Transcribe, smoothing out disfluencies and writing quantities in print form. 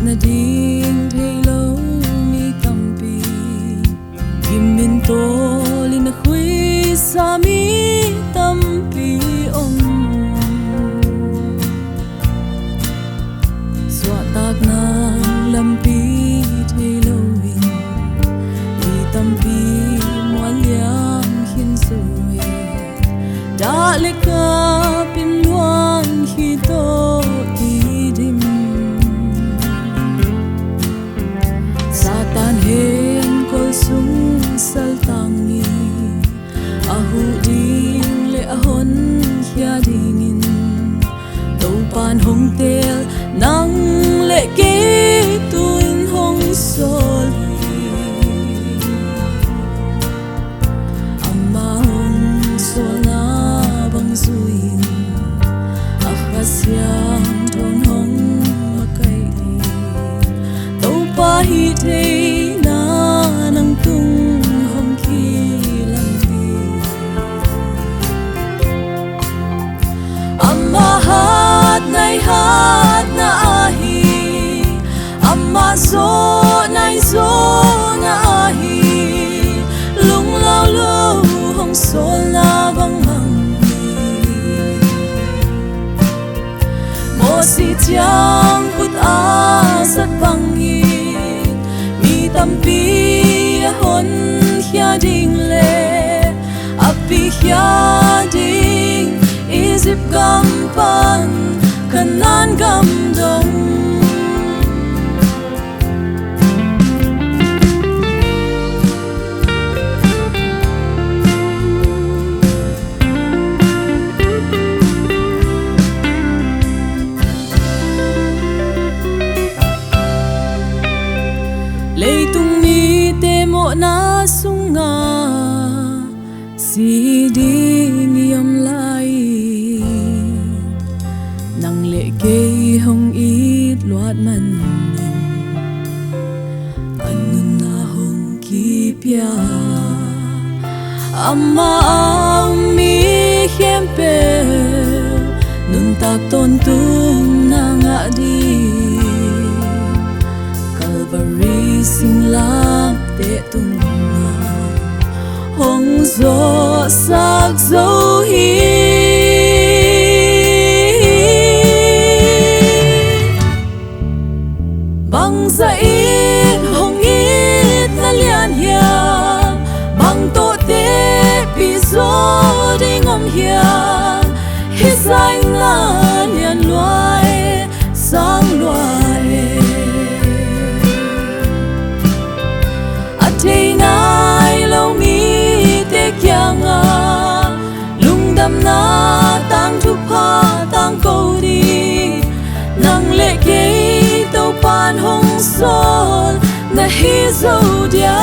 na ding thei lo mi tampi gimin to lin khui sa mi tampi om swa tak na lampi thei lo win mi tampi mo liam hin soi da le ka pin luan hi to hen kol sung sal tangi ahu ding le ahon hia dingin to pan hong tel nang le ke tuin hong sol amma hong sol na bang suin akhasiang thon hong makai to pa hi the hat na ahi amma zo na ahi lung lao lo hong sol na bang mang mo si tiang put a sat bang hi mi tampi hon hia ding le api hia ding izip gampan kanan gam dong leitung ni te mo na sunga si ding yam lai nang le ke hong it luat man anun na hong ki pia amma mi hem pe nun tak ton tung na nga di Calvary sing lam te tung hong zo sak zo hi bang sa it hong it na lian hia bang to te pi zo ding om hia hi sai na lian loai sang loai a te nai lo mi te kyang a lung dam na tang thu pa tang ko di nang le ke pan hong sol na hi zo dia